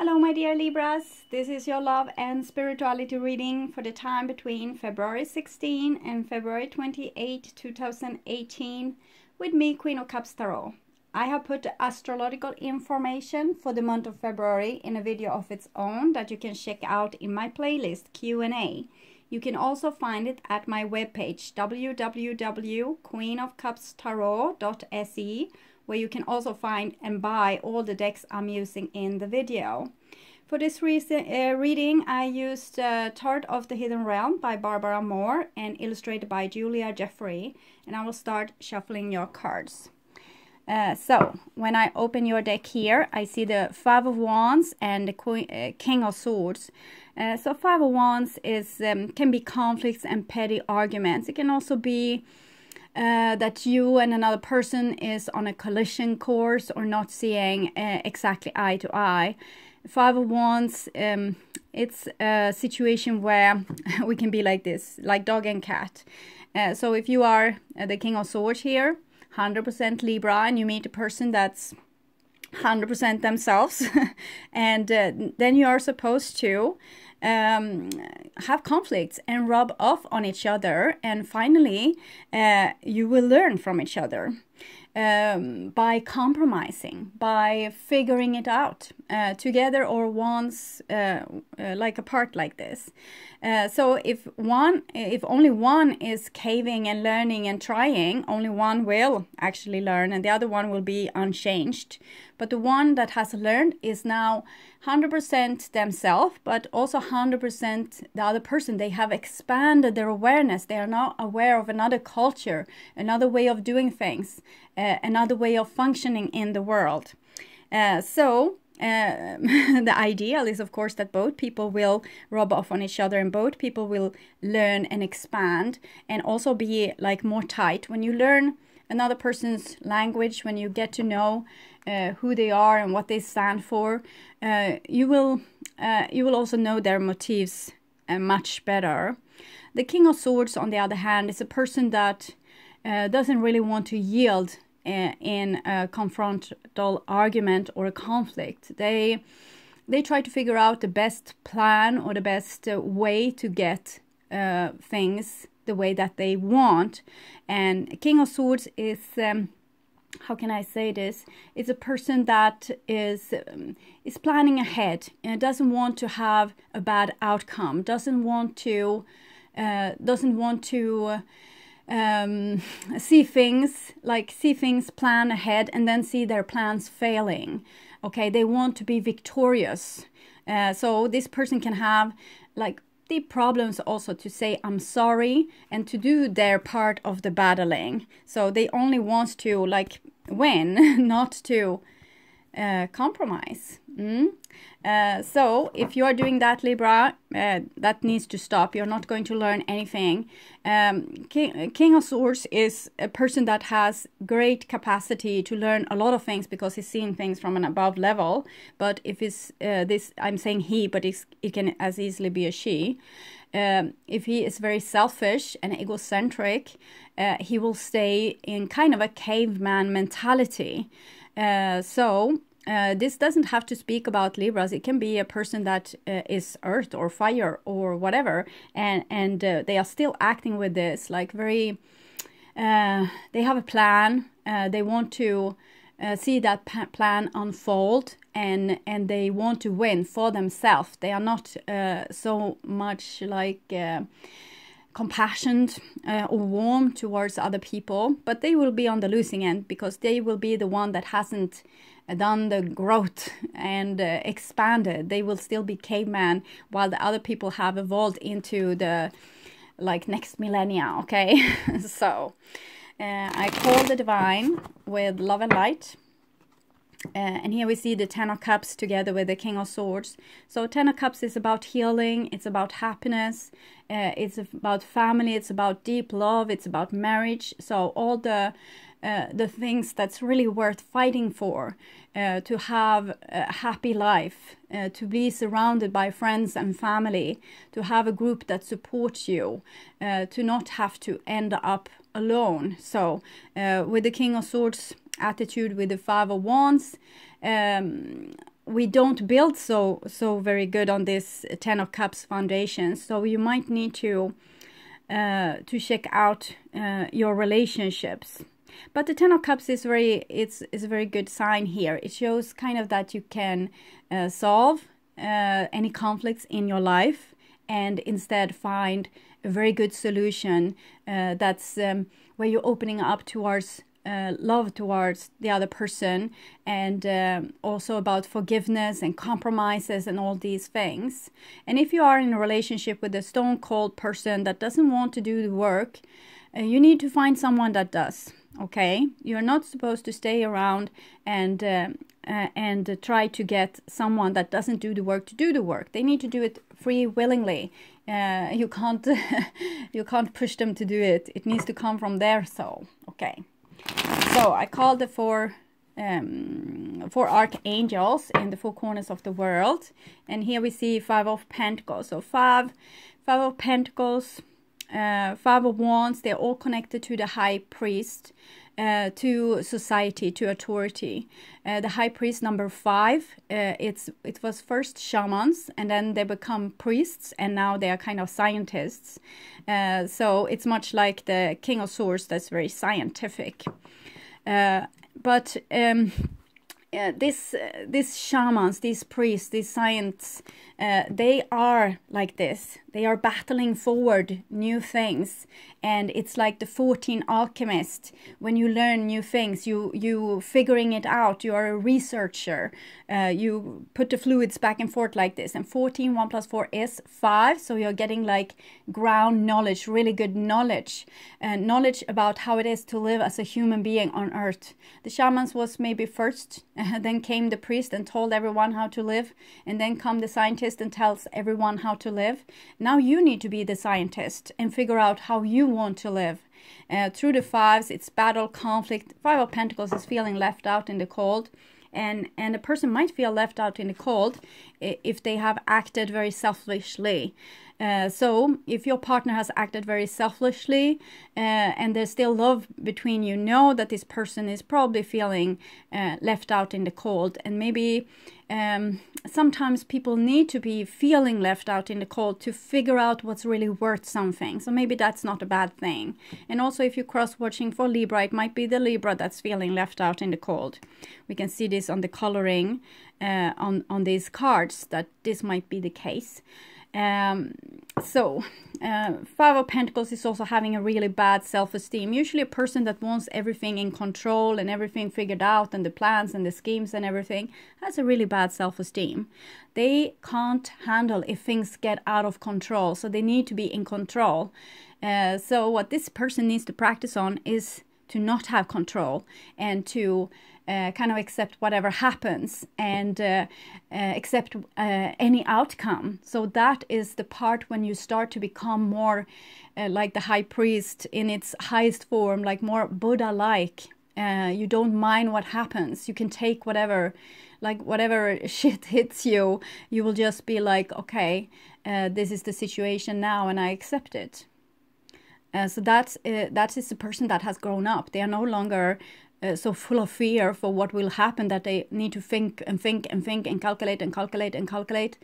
Hello my dear Libras, this is your love and spirituality reading for the time between February 16 and February 28, 2018 with me, Queen of Cups Tarot. I have put the astrological information for the month of February in a video of its own that you can check out in my playlist Q&A. You can also find it at my webpage www.queenofcupstarot.se, where you can also find and buy all the decks I'm using in the video. For this reading, I used Tarot of the Hidden Realm by Barbara Moore and illustrated by Julia Jeffrey, and I will start shuffling your cards. So, when I open your deck here, I see the Five of Wands and the King of Swords. So Five of Wands is can be conflicts and petty arguments. It can also be that you and another person is on a collision course or not seeing exactly eye to eye. Five of Wands, it's a situation where we can be like this, like dog and cat. So if you are the King of Swords here, 100% Libra, and you meet a person that's 100% themselves, and then you are supposed to have conflicts and rub off on each other, and finally you will learn from each other by compromising, by figuring it out together or once like apart like this. So if only one is caving and learning and trying, only one will actually learn and the other one will be unchanged. But the one that has learned is now 100% themselves, but also 100% the other person. They have expanded their awareness. They are now aware of another culture, another way of doing things, another way of functioning in the world. The ideal is, of course, that both people will rub off on each other and both people will learn and expand and also be like more tight. When you learn another person's language, when you get to know who they are and what they stand for, you will also know their motives much better. The King of Swords, on the other hand, is a person that doesn't really want to yield in a confrontal argument or a conflict. They try to figure out the best plan or the best way to get things the way that they want. And King of Swords is how can I say this? It's a person that is planning ahead and doesn't want to have a bad outcome. Doesn't want to see things plan ahead and then see their plans failing. Okay, they want to be victorious. So this person can have like deep problems also to say I'm sorry and to do their part of the battling. So they only want to like win, not to compromise. So if you are doing that, Libra, that needs to stop. You're not going to learn anything. King of Swords is a person that has great capacity to learn a lot of things because he's seeing things from an above level. But if it's this, I'm saying he, but it can as easily be a she. If he is very selfish and egocentric, he will stay in kind of a caveman mentality. This doesn't have to speak about Libras. It can be a person that is earth or fire or whatever, and they are still acting with this like very. They have a plan. They want to see that plan unfold, and they want to win for themselves. They are not so much like compassionate or warm towards other people, but they will be on the losing end because they will be the one that hasn't done the growth and expanded. They will still be caveman while the other people have evolved into the like next millennia. Okay. So I call the divine with love and light. And here we see the Ten of Cups together with the King of Swords. So Ten of Cups is about healing, it's about happiness, it's about family, it's about deep love, it's about marriage. So all the things that's really worth fighting for, to have a happy life, to be surrounded by friends and family, to have a group that supports you, to not have to end up alone. So with the King of Swords attitude with the Five of Wands, we don't build so very good on this Ten of Cups foundation. So you might need to check out your relationships. But the Ten of Cups is it's a very good sign here. It shows kind of that you can solve any conflicts in your life, and instead find a very good solution that's where you're opening up towards love towards the other person, and also about forgiveness and compromises and all these things. And if you are in a relationship with a stone cold person that doesn't want to do the work, you need to find someone that does. Okay, you're not supposed to stay around and try to get someone that doesn't do the work to do the work. They need to do it free willingly. You can't you can't push them to do it. It needs to come from their soul. Okay, so I called the four archangels in the four corners of the world, and here we see Five of Pentacles. So five of Pentacles, Five of Wands, they're all connected to the High Priest, to society, to authority. The High Priest number 5, it was first shamans, and then they become priests, and now they are kind of scientists. So it's much like the King of Swords, that's very scientific. These shamans, these priests, these science, they are like this. They are battling forward new things, and it's like the 14 alchemists. When you learn new things, you figuring it out. You are a researcher. You put the fluids back and forth like this. And 14, 1 plus 4 is 5. So you're getting like ground knowledge, really good knowledge, knowledge about how it is to live as a human being on earth. The shamans was maybe first, then came the priest and told everyone how to live, and then come the scientist and tells everyone how to live. Now you need to be the scientist and figure out how you want to live. Through the fives, it's battle, conflict. Five of Pentacles is feeling left out in the cold. And a person might feel left out in the cold if they have acted very selfishly. So if your partner has acted very selfishly and there's still love between you, know that this person is probably feeling left out in the cold. And maybe sometimes people need to be feeling left out in the cold to figure out what's really worth something. So maybe that's not a bad thing. And also if you're cross-watching for Libra, it might be the Libra that's feeling left out in the cold. We can see this on the coloring on these cards, that this might be the case. Five of Pentacles is also having a really bad self-esteem. Usually a person that wants everything in control and everything figured out, and the plans and the schemes and everything, has a really bad self-esteem. They can't handle if things get out of control, so they need to be in control. So what this person needs to practice on is to not have control, and to kind of accept whatever happens, and accept any outcome. So that is the part when you start to become more like the High Priest in its highest form, like more Buddha-like. You don't mind what happens. You can take whatever shit hits you. You will just be like, okay, this is the situation now, and I accept it. So that is the person that has grown up. They are no longer so full of fear for what will happen that they need to think and think and think and calculate and calculate and calculate.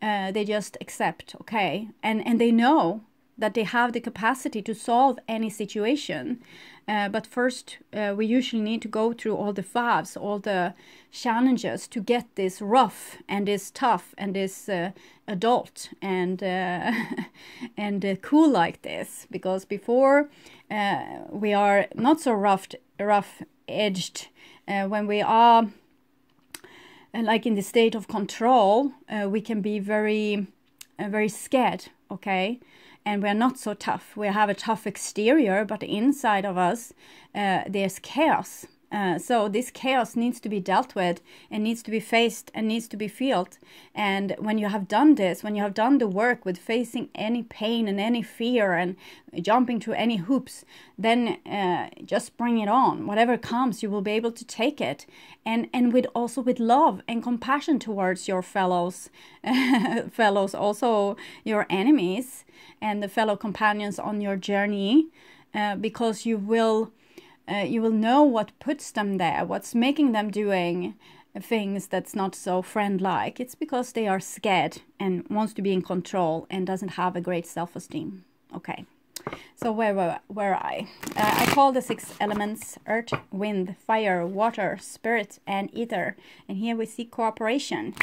They just accept, okay, and they know that they have the capacity to solve any situation. But first, we usually need to go through all the fives, all the challenges, to get this rough and this tough and this adult and cool like this. Because before, we are not so rough-edged. When we are like in the state of control, we can be very scared, okay? And we're not so tough. We have a tough exterior, but inside of us, there's chaos. So this chaos needs to be dealt with, and needs to be faced, and needs to be felt. And when you have done this, when you have done the work with facing any pain and any fear and jumping through any hoops, then just bring it on. Whatever comes, you will be able to take it. And also with love and compassion towards your fellows, also your enemies and the fellow companions on your journey, because you will know what puts them there, what's making them doing things that's not so friend-like, it's because they are scared and wants to be in control and doesn't have a great self-esteem. Okay, so where were I? I call the 6 elements earth, wind, fire, water, spirit, and ether. And here we see cooperation.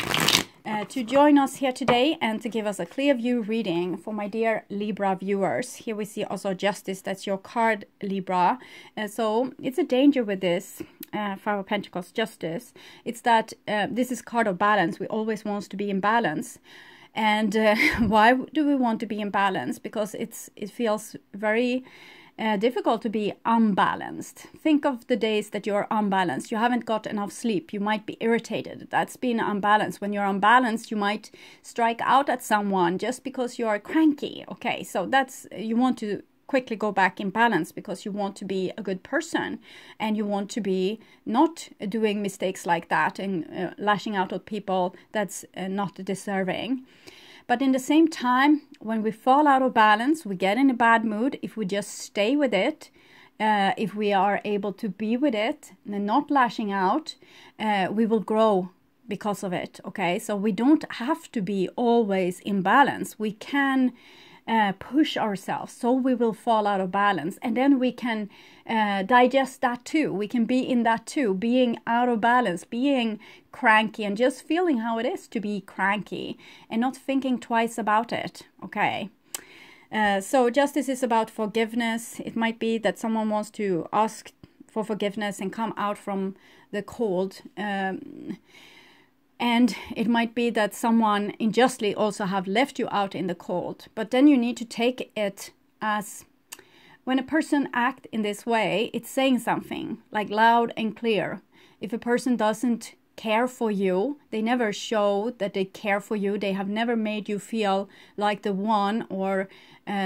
To join us here today and to give us a clear view reading for my dear Libra viewers. Here we see also justice. That's your card, Libra. So it's a danger with this Five of Pentacles, justice. It's that this is card of balance. We always want to be in balance. And why do we want to be in balance? Because it feels very difficult to be unbalanced. Think of the days that you're unbalanced. You haven't got enough sleep. You might be irritated. That's being unbalanced. When you're unbalanced, you might strike out at someone just because you are cranky. Okay, so that's, you want to quickly go back in balance because you want to be a good person and you want to be not doing mistakes like that and lashing out at people that's not deserving. But in the same time, when we fall out of balance, we get in a bad mood. If we just stay with it, if we are able to be with it and not lashing out, we will grow because of it. Okay, so we don't have to be always in balance. We can push ourselves, so we will fall out of balance, and then we can digest that too. We can be in that too, being out of balance, being cranky, and just feeling how it is to be cranky and not thinking twice about it. Okay, so justice is about forgiveness. It might be that someone wants to ask for forgiveness and come out from the cold, and it might be that someone unjustly also have left you out in the cold. But then you need to take it as, when a person acts in this way, it's saying something like loud and clear. If a person doesn't care for you, they never show that they care for you, they have never made you feel like the one or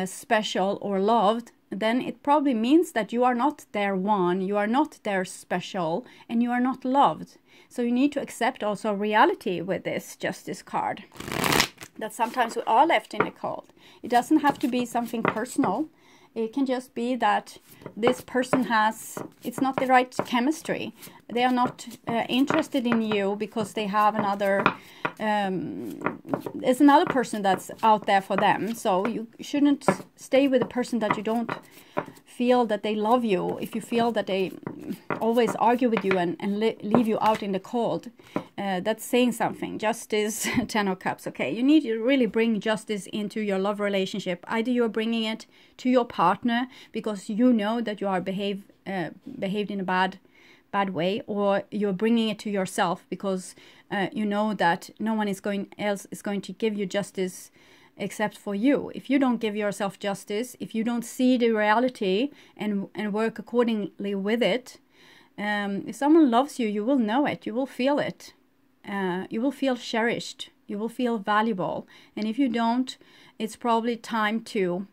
special or loved, then it probably means that you are not their one, you are not their special, and you are not loved. So you need to accept also reality with this justice card, that sometimes we are left in the cold. It doesn't have to be something personal. It can just be that this person it's not the right chemistry. They are not interested in you because they have another, there's another person that's out there for them. So you shouldn't stay with a person that you don't feel that they love you. If you feel that they always argue with you and leave you out in the cold, that's saying something. Justice, 10 of Cups. Okay, you need to really bring justice into your love relationship. Either you're bringing it to your partner because you know that you are behaved in a bad way, or you're bringing it to yourself because you know that no one else is going to give you justice except for you. If you don't give yourself justice, if you don't see the reality and work accordingly with it, if someone loves you, you will know it, you will feel it, you will feel cherished, you will feel valuable. And if you don't, it's probably time to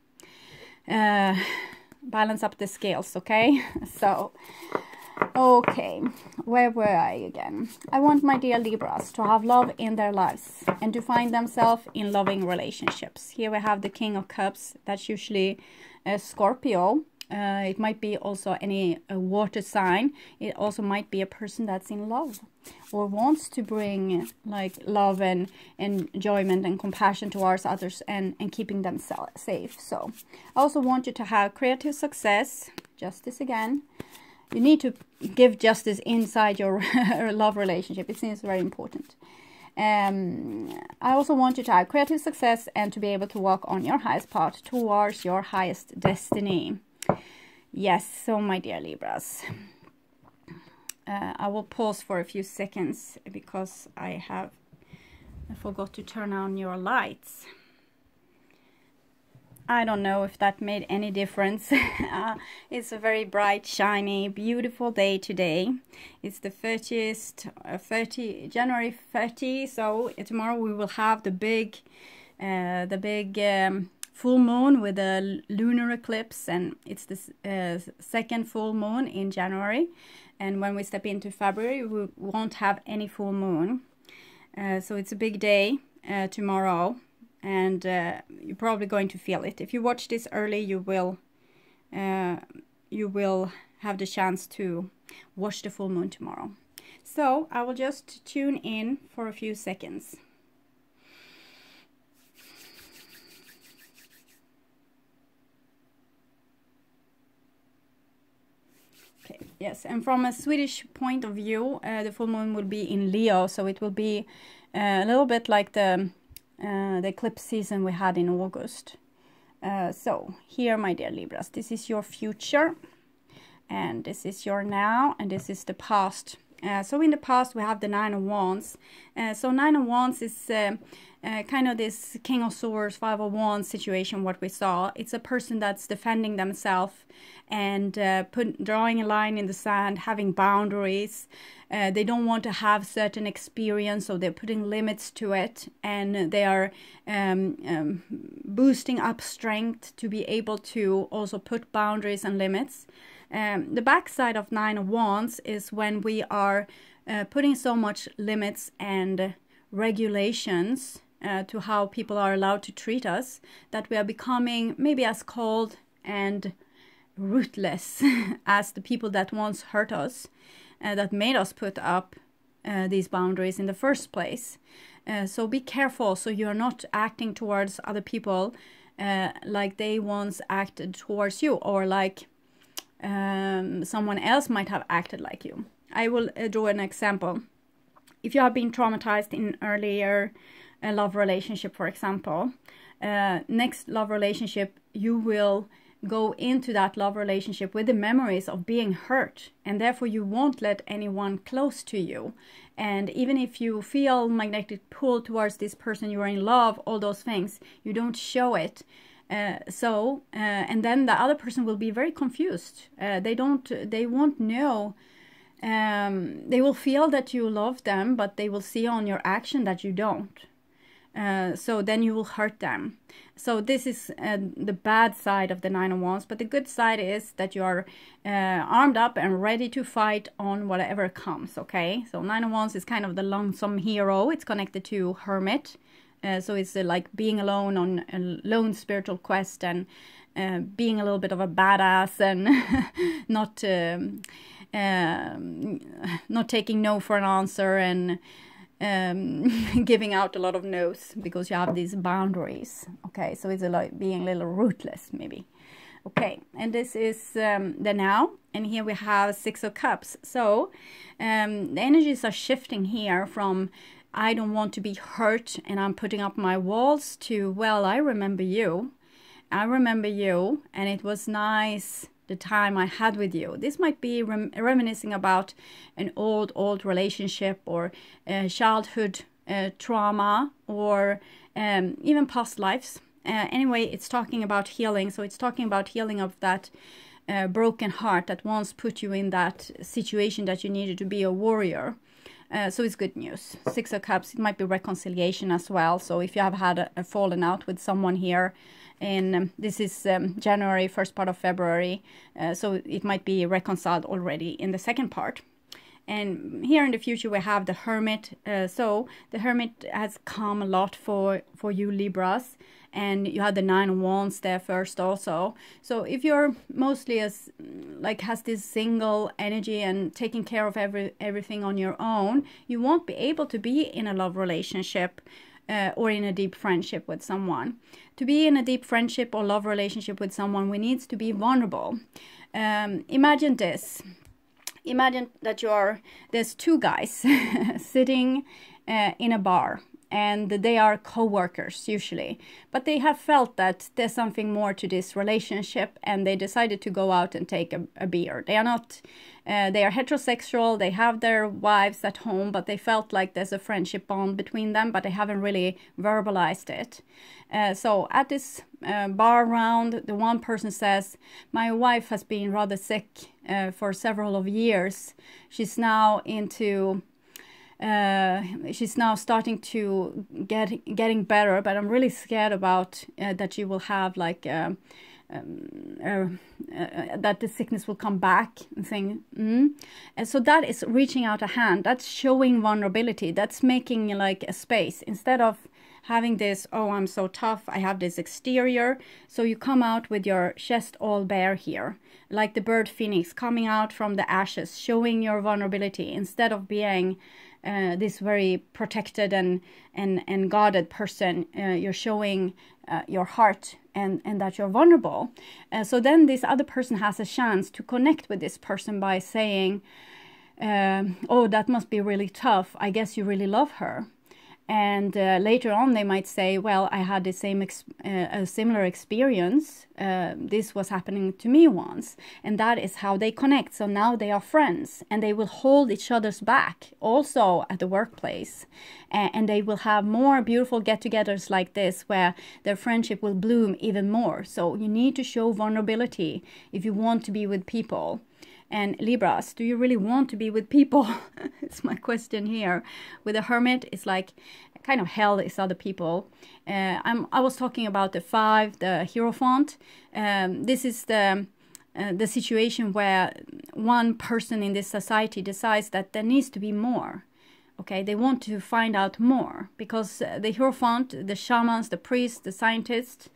balance up the scales. Okay, so okay, where were I again? I want my dear Libras to have love in their lives and to find themselves in loving relationships. Here we have the King of Cups. That's usually a Scorpio. It might be also any water sign. It also might be a person that's in love or wants to bring like love and enjoyment and compassion towards others and keeping them safe. So I also want you to have creative success. Justice again. You need to give justice inside your love relationship. It seems very important. I also want you to have creative success and to be able to walk on your highest path towards your highest destiny. Yes, so my dear Libras, I will pause for a few seconds because I forgot to turn on your lights. I don't know if that made any difference. It's a very bright, shiny, beautiful day today. It's the 30th, January 30. So tomorrow we will have the big full moon with a lunar eclipse, and it's the second full moon in January. And when we step into February, we won't have any full moon. So it's a big day tomorrow. And you're probably going to feel it. If you watch this early, you will have the chance to watch the full moon tomorrow. So I will just tune in for a few seconds. Okay, yes, and from a Swedish point of view, the full moon will be in Leo, so it will be a little bit like the eclipse season we had in August. So here, my dear Libras, this is your future, and this is your now, and this is the past. So in the past we have the Nine of Wands. So Nine of Wands is kind of this King of Swords, Five of Wands situation, what we saw. It's a person that's defending themselves and drawing a line in the sand, having boundaries. They don't want to have certain experience, so they're putting limits to it, and they are boosting up strength to be able to also put boundaries and limits. The backside of Nine of Wands is when we are putting so much limits and regulations to how people are allowed to treat us, that we are becoming maybe as cold and ruthless as the people that once hurt us, that made us put up these boundaries in the first place. So be careful, so you're not acting towards other people like they once acted towards you, or like someone else might have acted like you. I will draw an example. If you have been traumatized in earlier love relationship, for example, next love relationship, you will go into that love relationship with the memories of being hurt, and therefore you won't let anyone close to you. And even if you feel magnetic pull towards this person, you are in love, all those things, you don't show it. And then the other person will be very confused. They won't know. They will feel that you love them, but they will see on your action that you don't. So then you will hurt them. So this is the bad side of the Nine of Wands. But the good side is that you are armed up and ready to fight on whatever comes, okay? So Nine of Wands is kind of the lonesome hero. It's connected to Hermit. So it's like being alone on a lone spiritual quest, and being a little bit of a badass, and not taking no for an answer, and giving out a lot of no's because you have these boundaries. Okay, so it's like being a little ruthless, maybe. Okay, and this is the now, and here we have Six of Cups. So the energies are shifting here from I don't want to be hurt and I'm putting up my walls to, well, I remember you. I remember you, and it was nice the time I had with you. This might be reminiscing about an old relationship, or childhood trauma, or even past lives. Anyway, it's talking about healing. So it's talking about healing of that broken heart that once put you in that situation that you needed to be a warrior. So it's good news. Six of Cups, it might be reconciliation as well. So if you have had a fallen out with someone here, and this is January, first part of February, so it might be reconciled already in the second part. And here in the future we have the Hermit. So the Hermit has come a lot for you Libras, and you had the Nine of Wands there first also. So if you're mostly has this single energy and taking care of everything on your own, you won't be able to be in a love relationship or in a deep friendship with someone. To be in a deep friendship or love relationship with someone, we need to be vulnerable. Imagine this. Imagine that there's two guys sitting in a bar, and they are co-workers usually, but they have felt that there's something more to this relationship, and they decided to go out and take a beer. They are not, they are heterosexual, they have their wives at home, but they felt like there's a friendship bond between them, but they haven't really verbalized it. So at this bar round, the one person says, my wife has been rather sick for several of years. She's now she's now starting to getting better, but I'm really scared about that she will have that the sickness will come back and saying, And so that is reaching out a hand. That's showing vulnerability. That's making like a space instead of having this, oh, I'm so tough, I have this exterior. So you come out with your chest all bare here, like the bird phoenix coming out from the ashes, showing your vulnerability instead of being this very protected and guarded person. You're showing your heart and that you're vulnerable. So then this other person has a chance to connect with this person by saying, oh, that must be really tough. I guess you really love her. And later on they might say, well, I had the same a similar experience. This was happening to me once. And that is how they connect. So now they are friends, and they will hold each other's back also at the workplace. And they will have more beautiful get-togethers like this, where their friendship will bloom even more. So you need to show vulnerability if you want to be with people. And Libras, do you really want to be with people? It's my question here. With the Hermit, it's like kind of hell is other people. I was talking about the 5, the Hierophant. This is the situation where one person in this society decides that there needs to be more. Okay, they want to find out more, because the Hierophant, the shamans, the priests, the scientists,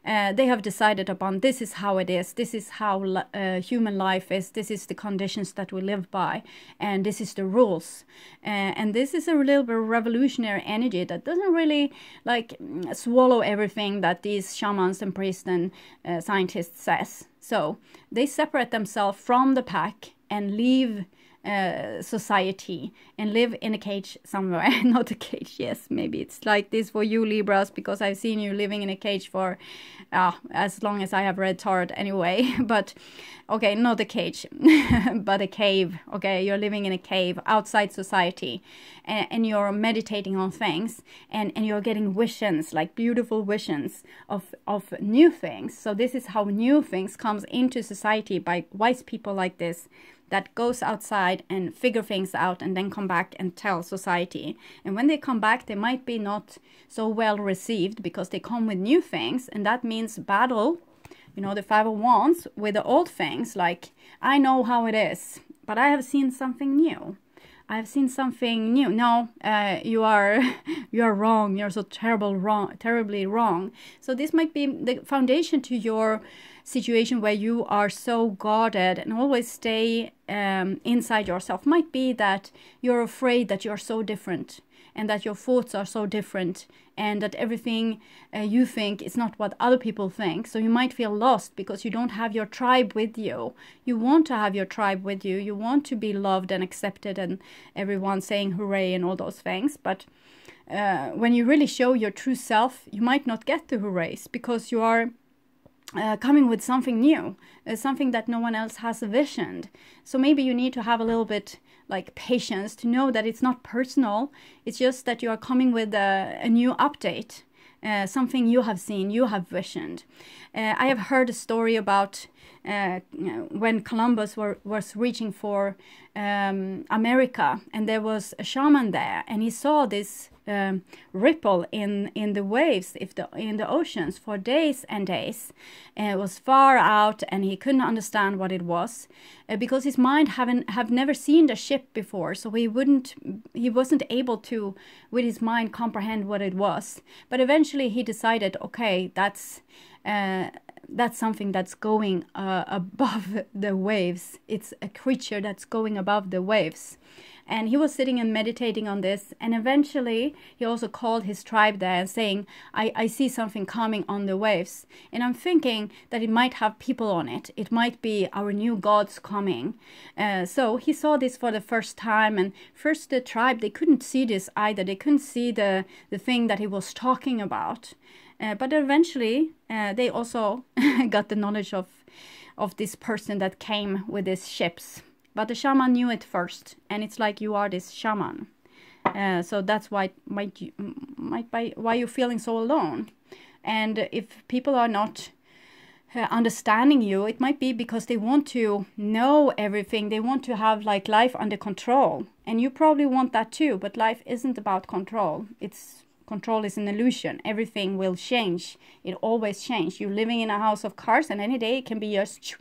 they have decided upon this is how it is, this is how human life is, this is the conditions that we live by, and this is the rules. And this is a little bit revolutionary energy that doesn't really like swallow everything that these shamans and priests and scientists says. So they separate themselves from the pack and leave society and live in a cage somewhere. Not a cage, yes, maybe it's like this for you Libras, because I've seen you living in a cage for as long as I have read tarot anyway. But okay, not a cage but a cave. Okay, you're living in a cave outside society, and you're meditating on things, and you're getting visions, like beautiful visions of new things. So this is how new things comes into society by wise people like this, that goes outside and figure things out and then come back and tell society. And when they come back, they might be not so well received because they come with new things, and that means battle, you know, the 5 of Wands with the old things, like, I know how it is, but I have seen something new. I have seen something new. No, you are wrong. You're so terribly wrong. So this might be the foundation to your situation where you are so guarded and always stay inside yourself. Might be that you're afraid that you're so different, and that your thoughts are so different, and that everything you think is not what other people think. So you might feel lost because you don't have your tribe with you. You want to have your tribe with you. You want to be loved and accepted, and everyone saying hooray and all those things. But when you really show your true self, you might not get the hoorays, because you are coming with something new, something that no one else has visioned. So maybe you need to have a little bit like patience to know that it's not personal. It's just that you are coming with a new update, something you have seen, you have visioned. I have heard a story about when Columbus was reaching for America, and there was a shaman there, and he saw this ripple in the waves, in the oceans for days and days. It was far out, and he couldn't understand what it was because his mind have never seen the ship before, so he wasn't able to with his mind comprehend what it was. But eventually he decided, okay, that's something that's going above the waves. It's a creature that's going above the waves. And he was sitting and meditating on this, and eventually he also called his tribe there and saying, I see something coming on the waves. And I'm thinking that it might have people on it. It might be our new gods coming. So he saw this for the first time, and first the tribe, they couldn't see this either. They couldn't see the thing that he was talking about. But eventually they also got the knowledge of this person that came with these ships. But the shaman knew it first, and it's like you are this shaman. So that's why why you're feeling so alone. And if people are not understanding you, it might be because they want to know everything. They want to have like life under control, and you probably want that too. But life isn't about control. Control is an illusion. Everything will change. It always changes. You're living in a house of cards, and any day it can be just.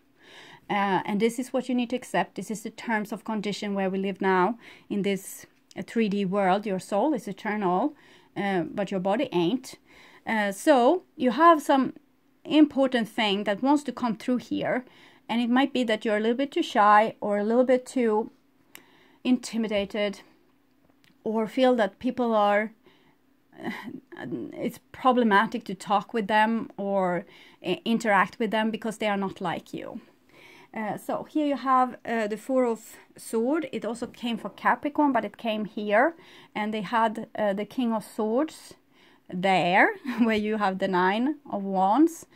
And this is what you need to accept. This is the terms of condition where we live now in this 3D world. Your soul is eternal. but your body ain't. So you have some important thing that wants to come through here, and it might be that you're a little bit too shy or a little bit too intimidated, or feel that people are it's problematic to talk with them or interact with them because they are not like you. So here you have the Four of Swords. It also came for Capricorn, but it came here, and they had the King of Swords there, where you have the Nine of Wands.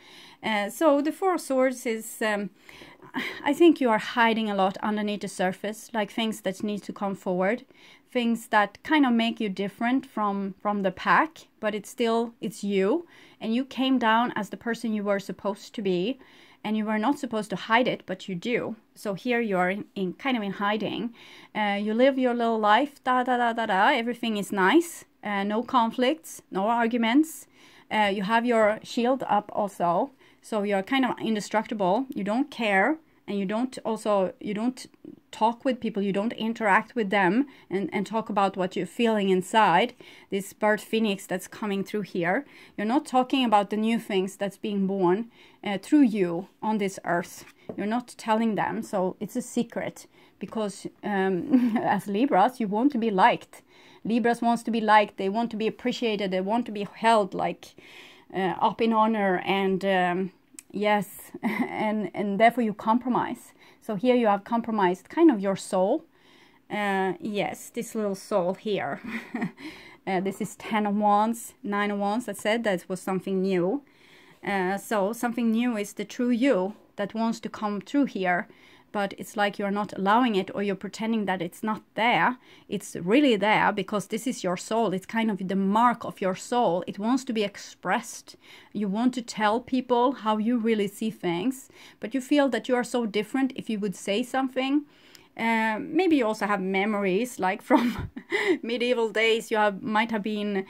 So the Four of Swords is, I think you are hiding a lot underneath the surface, like things that need to come forward, things that kind of make you different from the pack, but it's you, and you came down as the person you were supposed to be, and you were not supposed to hide it, but you do. So here you are in kind of in hiding. You live your little life, everything is nice, no conflicts, no arguments. You have your shield up also, so you're kind of indestructible. You don't care, and you don't talk with people, you don't interact with them and talk about what you're feeling inside. This bird phoenix that's coming through here, you're not talking about the new things that's being born through you on this earth. You're not telling them, so it's a secret, because as Libras, you want to be liked. Libras wants to be liked, they want to be appreciated, they want to be held like up in honor, and yes, and therefore you compromise. So here you have compromised kind of your soul. Yes, this little soul here. This is 10 of Wands, 9 of Wands. That said that was something new. So something new is the true you that wants to come through here. But it's like you're not allowing it, or you're pretending that it's not there. It's really there, because this is your soul. It's kind of the mark of your soul. It wants to be expressed. You want to tell people how you really see things, but you feel that you are so different if you would say something. Maybe you also have memories, like from medieval days. You might have been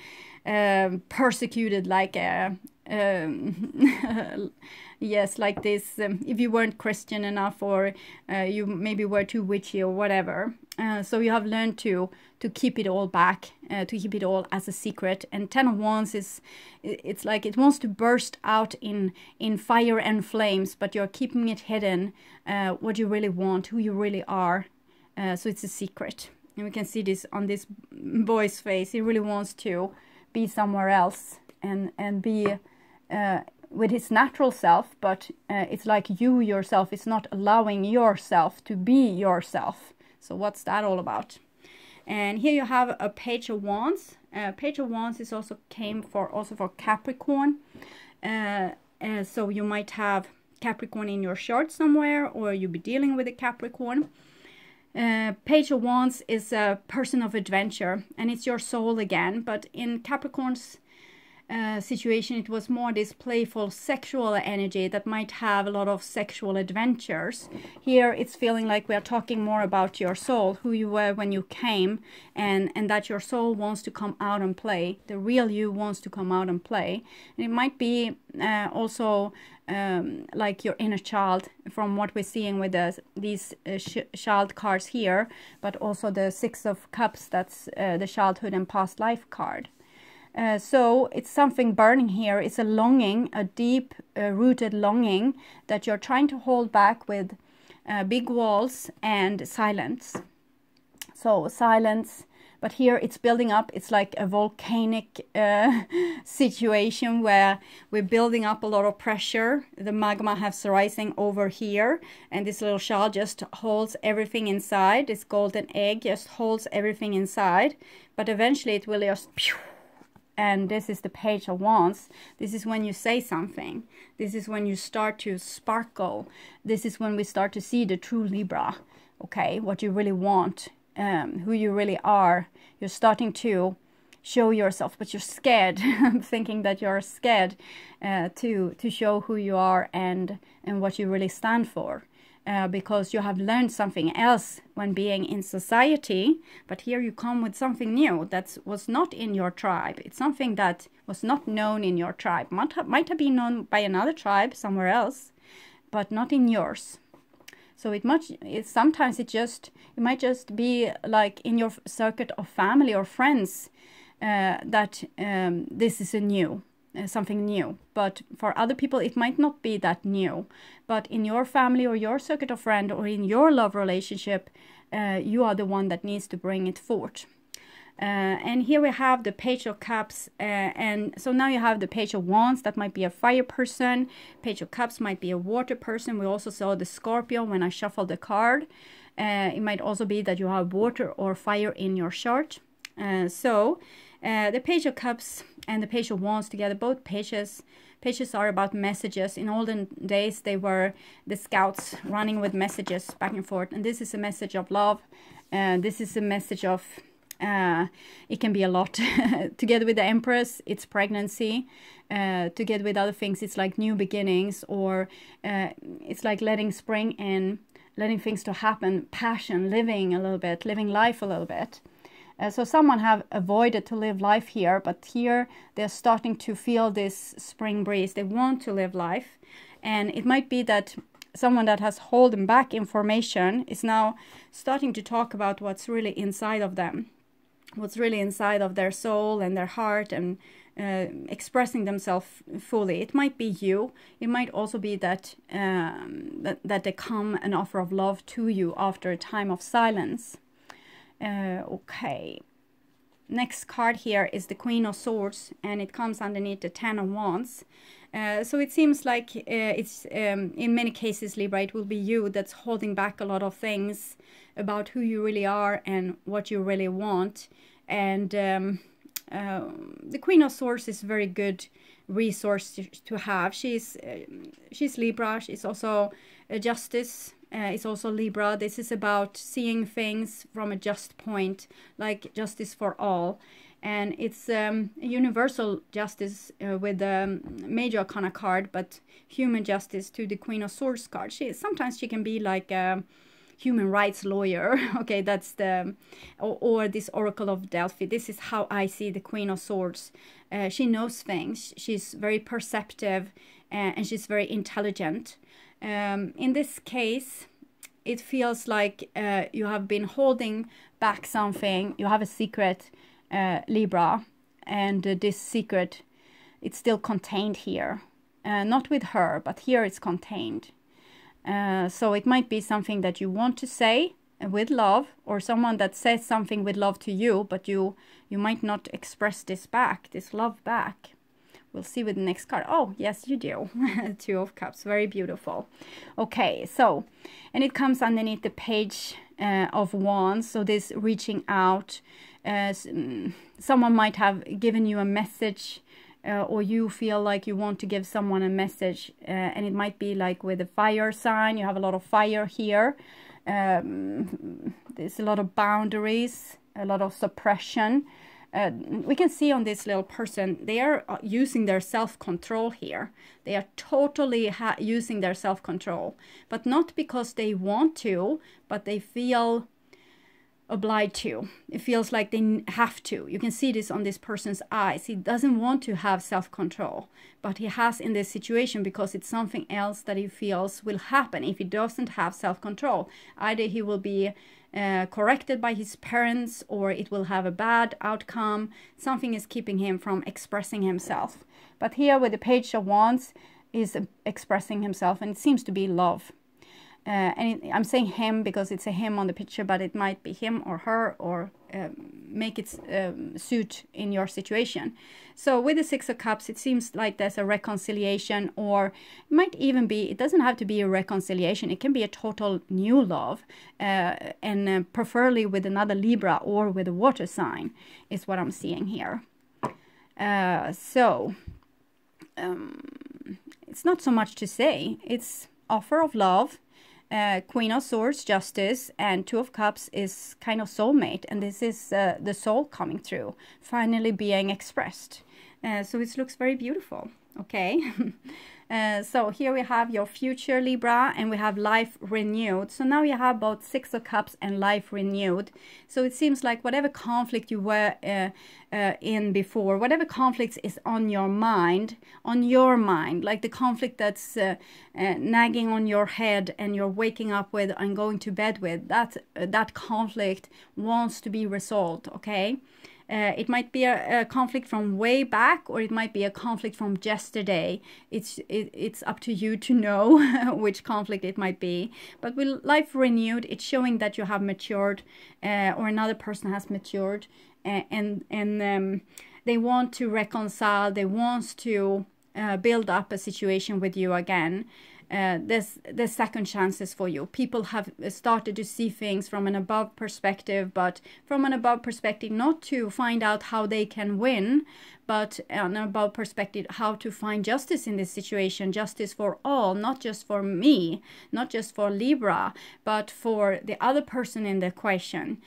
persecuted, like yes, like this, if you weren't Christian enough, or you maybe were too witchy or whatever. So you have learned to keep it all back, to keep it all as a secret. And 10 of Wands it's like it wants to burst out in fire and flames, but you're keeping it hidden, what you really want, who you really are. So it's a secret. And we can see this on this boy's face. He really wants to be somewhere else and be with his natural self, but it's like you yourself is not allowing yourself to be yourself. So what's that all about? And here you have a Page of Wands. Page of Wands is also came for Capricorn. So you might have Capricorn in your chart somewhere, or you'll be dealing with a Capricorn. Page of Wands is a person of adventure, and it's your soul again, but in Capricorn's situation, it was more this playful sexual energy that might have a lot of sexual adventures. Here it's feeling like we are talking more about your soul, who you were when you came, and that your soul wants to come out and play. The real you wants to come out and play. And it might be also like your inner child, from what we're seeing with these child cards here, but also the Six of Cups, that's the childhood and past life card. So it's something burning here. It's a longing, a deep rooted longing that you're trying to hold back with big walls and silence. So silence, but here it's building up. It's like a volcanic situation where we're building up a lot of pressure. The magma has rising over here, and this little shell just holds everything inside. This golden egg just holds everything inside, but eventually it will just... And this is the Page of Wands. This is when you say something. This is when you start to sparkle. This is when we start to see the true Libra. Okay, what you really want, who you really are. You're starting to show yourself, but you're scared. I'm thinking that you're scared to show who you are and what you really stand for. Because you have learned something else when being in society, but here you come with something new that was not in your tribe. It's something that was not known in your tribe. Might have been known by another tribe somewhere else, but not in yours. So it might just be like in your circuit of family or friends. that this is a new, something new. But for other people, it might not be that new. But in your family or your circuit of friends or in your love relationship, you are the one that needs to bring it forth. And here we have the Page of Cups, and so now you have the Page of Wands. That might be a fire person. Page of Cups might be a water person. We also saw the Scorpio when I shuffled the card. It might also be that you have water or fire in your chart. The Page of Cups and the Page of Wands together, both pages are about messages. In olden days, they were the scouts running with messages back and forth. And this is a message of love. This is a message of... it can be a lot. Together with the Empress, it's pregnancy. Together with other things, it's like new beginnings, or it's like letting spring in, letting things to happen, passion, living a little bit, living life a little bit. So someone have avoided to live life here, but here they're starting to feel this spring breeze. They want to live life, and it might be that someone that has holding back information is now starting to talk about what's really inside of them, what's really inside of their soul and their heart, and expressing themselves fully. It might be you. It might also be that that they come an offer of love to you after a time of silence. Okay. Next card here is the Queen of Swords, and it comes underneath the Ten of Wands. So it seems like it's in many cases, Libra, it will be you that's holding back a lot of things about who you really are and what you really want. And the Queen of Swords is a very good resource to have. She's Libra. She's also a Justice. It's also Libra. This is about seeing things from a just point, like justice for all. And it's a universal justice with the Major Arcana card, but human justice to the Queen of Swords card. Sometimes she can be like a human rights lawyer. Okay, that's the... Or this Oracle of Delphi. This is how I see the Queen of Swords. She knows things. She's very perceptive, and she's very intelligent. In this case, it feels like you have been holding back something. You have a secret, Libra, and this secret, it's still contained here. Not with her, but here it's contained. So it might be something that you want to say with love, or someone that says something with love to you, but you might not express this back, this love back. We'll see with the next card. Oh, yes, you do. Two of Cups. Very beautiful. Okay, so, and it comes underneath the Page of Wands. So this reaching out. Someone might have given you a message, or you feel like you want to give someone a message. And it might be like with a fire sign. You have a lot of fire here. There's a lot of boundaries, a lot of suppression. We can see on this little person, they are using their self-control here. They are totally using their self-control, but not because they want to, but they feel obliged to. It feels like they have to. You can see this on this person's eyes. He doesn't want to have self-control, but he has in this situation because it's something else that he feels will happen if he doesn't have self-control. Either he will be corrected by his parents, or it will have a bad outcome. Something is keeping him from expressing himself. But here with the Page of Wands is expressing himself, and it seems to be love. I'm saying him because it's a him on the picture, but it might be him or her, or make it suit in your situation. So with the Six of Cups, it seems like there's a reconciliation, or it might even be, it doesn't have to be a reconciliation. It can be a total new love, and preferably with another Libra or with a water sign is what I'm seeing here. It's not so much to say. It's offer of love. Queen of Swords, Justice, and Two of Cups is kind of soulmate, and this is the soul coming through, finally being expressed. So it looks very beautiful. Okay. So here we have your future, Libra, and we have life renewed. So now you have both Six of Cups and life renewed. So it seems like whatever conflict you were in before, whatever conflicts is on your mind, like the conflict that's nagging on your head and you're waking up with and going to bed with, that conflict wants to be resolved, okay? It might be a conflict from way back, or it might be a conflict from yesterday. It's up to you to know which conflict it might be. But with life renewed, it's showing that you have matured, or another person has matured, and they want to reconcile. They want to build up a situation with you again. There's second chances for you. People have started to see things from an above perspective, but from an above perspective, not to find out how they can win, but an above perspective, how to find justice in this situation, justice for all, not just for me, not just for Libra, but for the other person in the equation.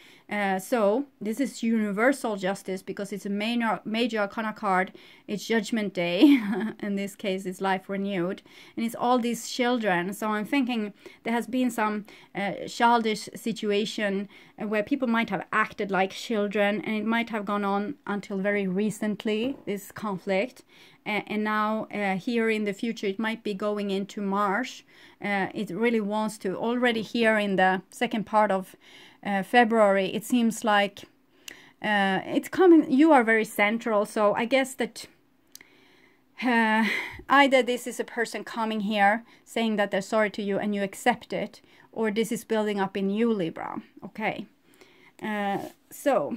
So this is universal justice, because it's a major arcana card. It's Judgment Day. In this case, it's life renewed, and it's all these children. So I'm thinking there has been some childish situation where people might have acted like children, and it might have gone on until very recently, this conflict. And now here in the future, it might be going into March. It really wants to, already here in the second part of February, it seems like it's coming. You are very central, so I guess that either this is a person coming here saying that they're sorry to you and you accept it, or this is building up in you, Libra. Okay, so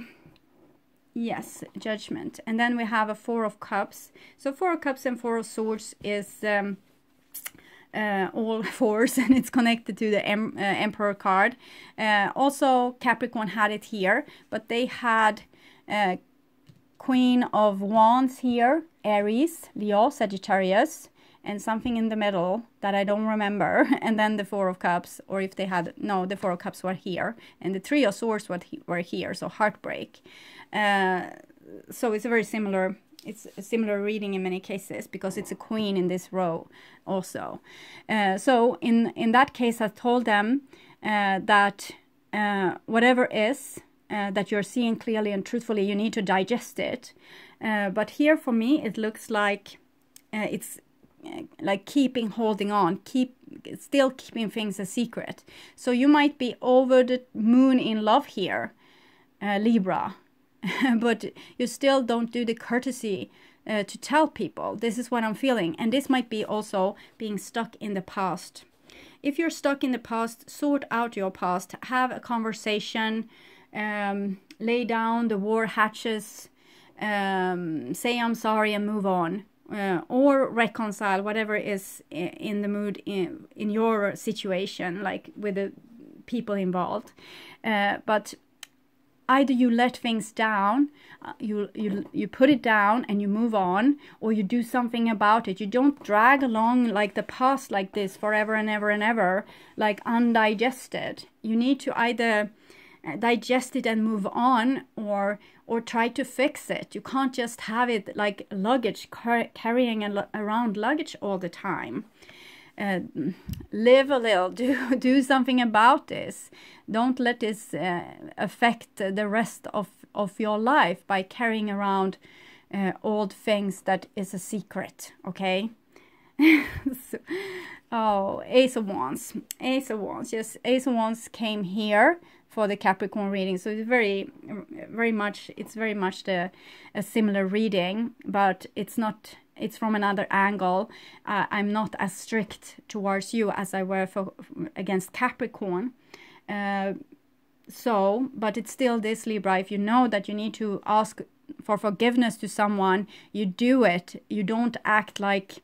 yes, Judgment. And then we have a Four of Cups. So Four of Cups and Four of Swords is all fours, and it's connected to the Emperor card. Also Capricorn had it here, but they had Queen of Wands here, Aries, Leo, Sagittarius, and something in the middle that I don't remember, and then the Four of Cups, or if they had, no, the Four of Cups were here, and the Three of Swords were here, so heartbreak. So it's a very similar, it's a similar reading in many cases, because it's a queen in this row also. So in that case, I told them that whatever is that you're seeing clearly and truthfully, you need to digest it. But here for me, it looks like it's like holding on, still keeping things a secret. So you might be over the moon in love here, Libra. But you still don't do the courtesy to tell people. This is what I'm feeling. And this might be also being stuck in the past. If you're stuck in the past, sort out your past. Have a conversation. Lay down the war hatches. Say I'm sorry and move on. Or reconcile, whatever is in the mood in your situation, like with the people involved. But either you let things down, you put it down and you move on, or you do something about it. You don't drag along like the past like this forever and ever and ever, like undigested. You need to either digest it and move on, or try to fix it. You can't just have it like luggage, carrying around luggage all the time. Live a little, do something about this. Don't let this affect the rest of your life by carrying around old things that is a secret, okay? So, oh, Ace of Wands. Ace of Wands, yes, Ace of Wands came here for the Capricorn reading, so it's very much a similar reading, but it's not. It's from another angle. I'm not as strict towards you as I were against Capricorn. So, but it's still this, Libra. If you know that you need to ask for forgiveness to someone, you do it. You don't act like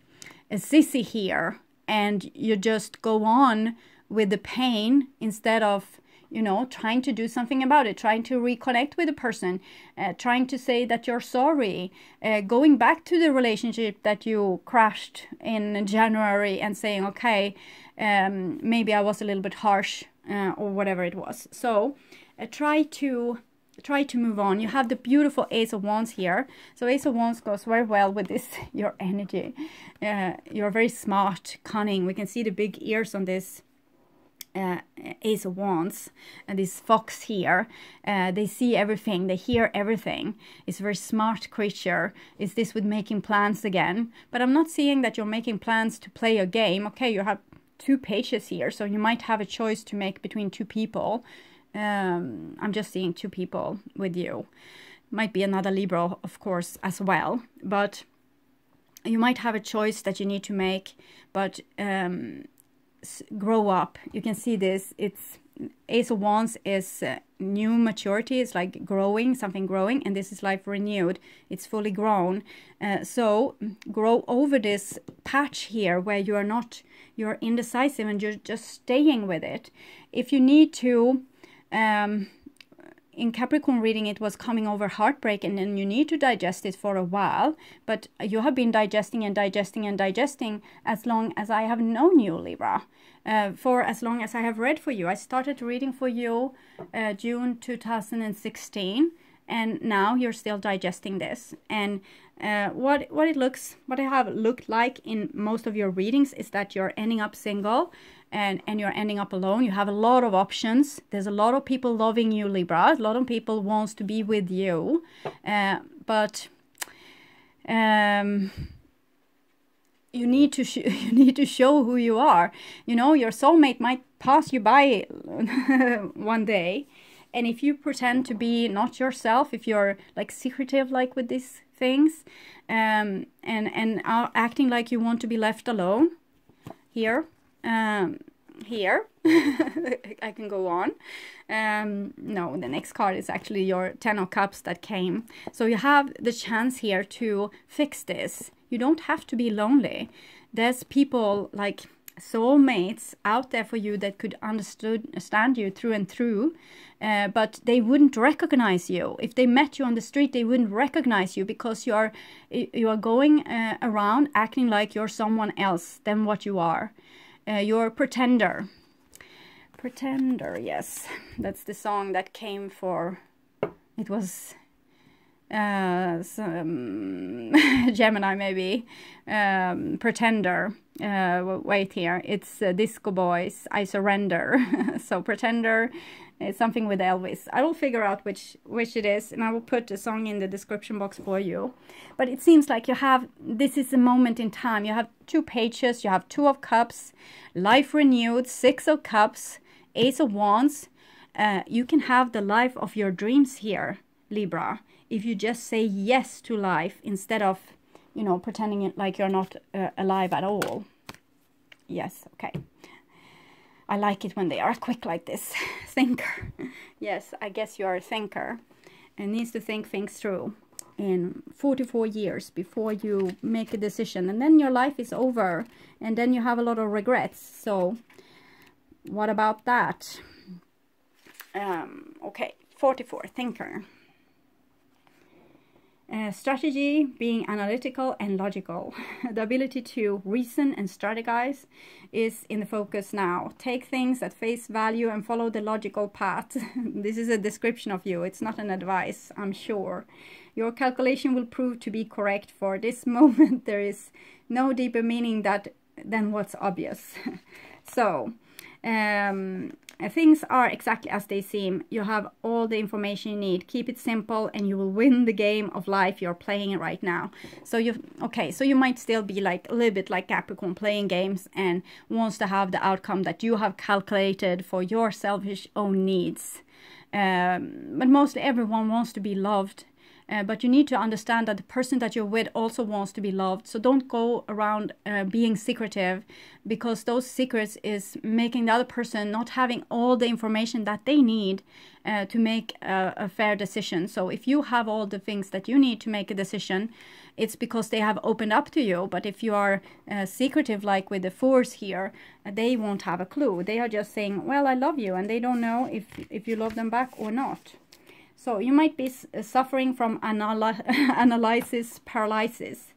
a sissy here, and you just go on with the pain instead of, you know, trying to do something about it, trying to reconnect with the person, trying to say that you're sorry, going back to the relationship that you crashed in January and saying, okay, maybe I was a little bit harsh, or whatever it was. So try to move on. You have the beautiful Ace of Wands here. So Ace of Wands goes very well with this, your energy. You're very smart, cunning. We can see the big ears on this Ace of Wands, and this fox here. They see everything, they hear everything. It's a very smart creature. Is this with making plans again? But I'm not seeing that you're making plans to play a game. Okay, you have 2 pages here, so you might have a choice to make between 2 people. I'm just seeing 2 people with you. might be another Libra, of course, as well. But you might have a choice that you need to make, but grow up. You can see this. It's Ace of Wands is new maturity. It's like growing, something growing, and this is life renewed. It's fully grown. So grow over this patch here where you're indecisive and you're just staying with it. If you need to, in Capricorn reading, it was coming over heartbreak, and then you need to digest it for a while. But you have been digesting and digesting and digesting as long as I have known you, Libra. For as long as I have read for you. I started reading for you June 2016, and now you're still digesting this. And what I have looked like in most of your readings is that you're ending up single, and you're ending up alone. You have a lot of options. There's a lot of people loving you, Libra. A lot of people wants to be with you, but you need to show who you are. You know, your soulmate might pass you by one day, and if you pretend to be not yourself, if you're like secretive, like with these things, and are acting like you want to be left alone, here I can go on. No, the next card is actually your 10 of Cups that came. So you have the chance here to fix this. You don't have to be lonely. There's people like soulmates out there for you that could understand you through and through, but they wouldn't recognize you. If they met you on the street, they wouldn't recognize you because you are going around acting like you're someone else than what you are. You're a pretender. Pretender, yes. That's the song that came for, it was Gemini maybe. Pretender. Wait here. It's Disco Boys, I Surrender. So Pretender is something with Elvis. I will figure out which it is, and I will put the song in the description box for you. But it seems like you have, this is a moment in time. You have 2 pages, you have 2 of Cups, life renewed, 6 of Cups, Ace of Wands. You can have the life of your dreams here, Libra, if you just say yes to life instead of, you know, pretending it like you're not alive at all. Yes, okay. I like it when they are quick like this. Thinker. Yes, I guess you are a thinker and needs to think things through in 44 years before you make a decision. And then your life is over, and then you have a lot of regrets. So what about that? Okay, 44, thinker. Strategy, being analytical and logical. The ability to reason and strategize is in the focus now. Take things at face value and follow the logical path. This is a description of you. It's not an advice, I'm sure. Your calculation will prove to be correct. For this moment, there is no deeper meaning than what's obvious. So, things are exactly as they seem. You have all the information you need. Keep it simple and you will win the game of life you're playing right now. So you might still be like a little bit like Capricorn, playing games and wants to have the outcome that you have calculated for your selfish own needs. But mostly everyone wants to be loved. But you need to understand that the person that you're with also wants to be loved. So don't go around being secretive, because those secrets is making the other person not having all the information that they need to make a fair decision. So if you have all the things that you need to make a decision, it's because they have opened up to you. But if you are secretive, like with the Fours here, they won't have a clue. They are just saying, well, I love you, and they don't know if you love them back or not. So you might be suffering from analysis paralysis.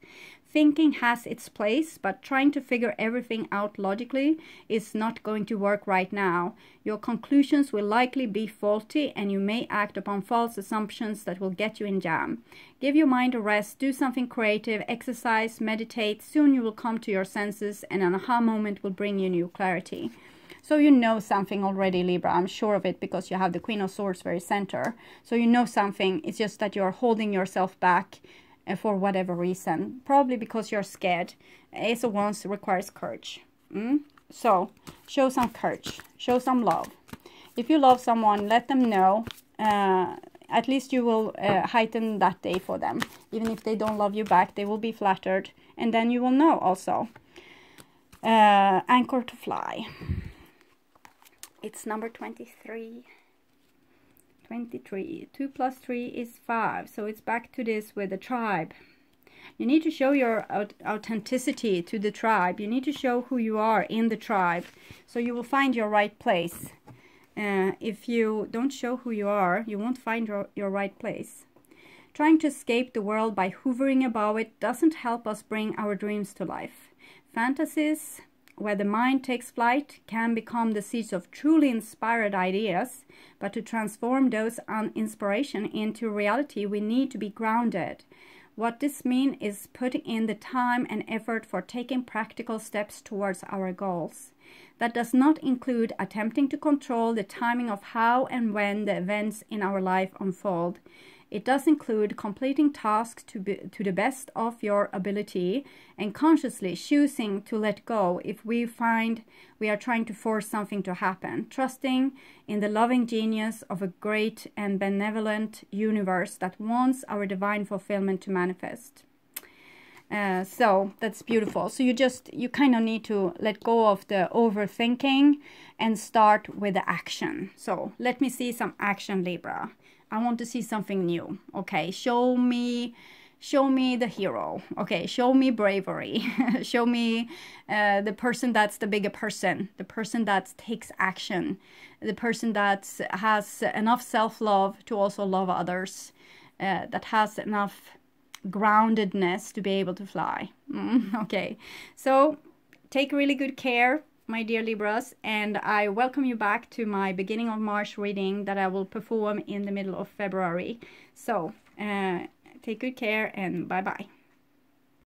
Thinking has its place, but trying to figure everything out logically is not going to work right now. Your conclusions will likely be faulty, and you may act upon false assumptions that will get you in jam. Give your mind a rest, do something creative, exercise, meditate. Soon you will come to your senses, and an aha moment will bring you new clarity. So you know something already, Libra. I'm sure of it, because you have the Queen of Swords very center. So you know something. It's just that you're holding yourself back for whatever reason. Probably because you're scared. Ace of Wands requires courage. So show some courage. Show some love. If you love someone, let them know. at least you will heighten that day for them. Even if they don't love you back, they will be flattered. And then you will know also. Anchor to fly. It's number 23. 23. 2 plus 3 is 5. So it's back to this with the tribe. You need to show your authenticity to the tribe. You need to show who you are in the tribe. So you will find your right place. If you don't show who you are, you won't find your right place. Trying to escape the world by hovering above it doesn't help us bring our dreams to life. Fantasies, where the mind takes flight, can become the seeds of truly inspired ideas, but to transform those inspiration into reality, we need to be grounded. What this means is putting in the time and effort for taking practical steps towards our goals. That does not include attempting to control the timing of how and when the events in our life unfold. It does include completing tasks to the best of your ability and consciously choosing to let go if we find we are trying to force something to happen, trusting in the loving genius of a great and benevolent universe that wants our divine fulfillment to manifest. So that's beautiful. So you kind of need to let go of the overthinking and start with the action. So let me see some action, Libra. I want to see something new. Okay, show me the hero. Okay, show me bravery. Show me the person that's the bigger person, the person that takes action, the person that has enough self-love to also love others, that has enough groundedness to be able to fly. Okay, so take really good care, my dear Libras, and I welcome you back to my beginning of March reading that I will perform in the middle of February. So take good care and bye bye.